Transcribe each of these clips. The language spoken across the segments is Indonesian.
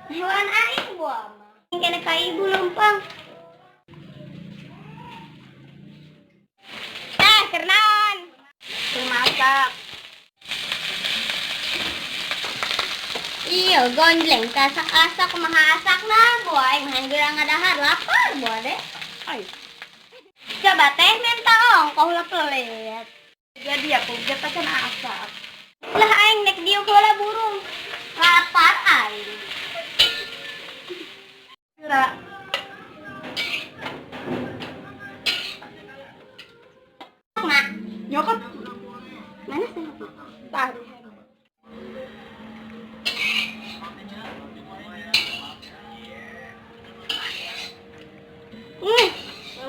Hewan aing buah mah. Kena ka ibu lempang. Kernaon. Masak. Iya, gondleng kasak-asak mahasak nah, buah aing mah geurang ngadahar lapar buah deh. Ay, Coba teh minta ongkoh lah pelit. jadi aku kita kan asap. Lah aing nek dieu heula burung. Lapar aing. Kira Mak, nyokot mana sih? tadi.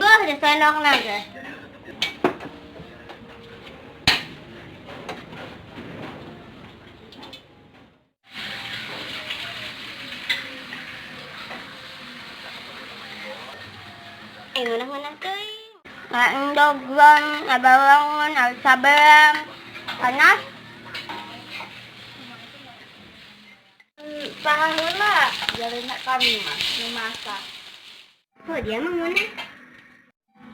Bah, ada sendok naga. Ngunah-ngunah teuing. Dogon, ngabawangun, sabem, panas. Saheula jalina kami mah nu masak. Oh, dia mah ngunah.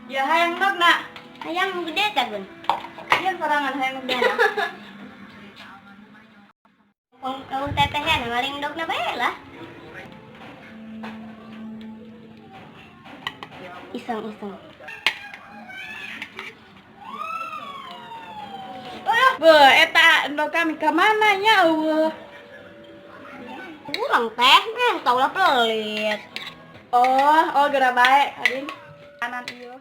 Ya hayang dog nak. Hayang gede kan, Bun? Iya sorangan hayang dog na. Kau tetehan ngaling dog na bae lah. Iseng-iseng. Beuh, eta endog kami ka mana nya eueuh. Kurang teh, tau lah pelit. Oh, geura bae ading. Kanan ieu.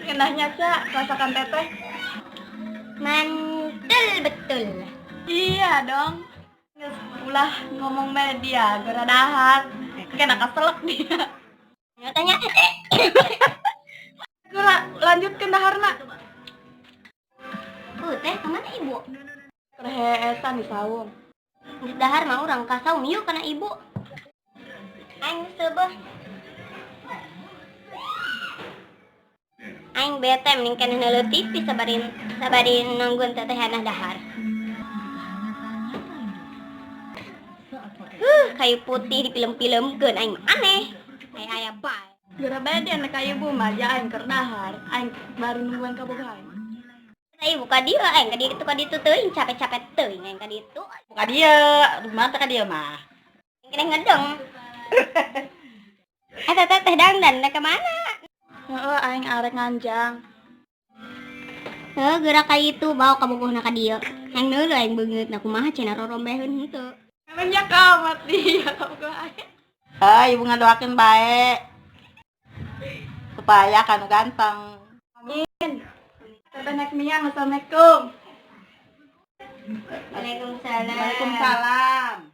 Enahnya Ca, masakan teteh. Mantul betul. Iya dong. Geus ulah ngomong media geura dahar. Kena kaselek dia. Nyatanya, Geura lanjut ke daharna. teh kemana ibu? Perheesan di saung. Di dahar mah urang kasaung yuk kana ibu. Aing sebeh. Aing bete mending kana neuleuh TV sabarin nungguan tetehan dahar. Kayu putih di film-filmkeun aing mah aneh. Aya bae. Geura bae dia anak ibu mah ja aing keur dahar. Aing baru nungguan kabogaan. Saya buka dia, aing ka ditu teuing capek-capek teuing aing ka ditu. Buka dia, rumah teh ka dia mah. Kena ngedeng. Teh dangdan ka mana? Heeh, aing arek nganjang. Geura ka itu bawa ka bogohna ka dieu. Aing neuleuh aing beungeut na kumaha cenah rorombeheun henteu. Emangnya kamat dia kabogaan. Ibu ngadoakeun bae. Supaya kanu ganteng. Amin. Teteh nek miang, assalamualaikum. Waalaikumsalam. Waalaikumsalam.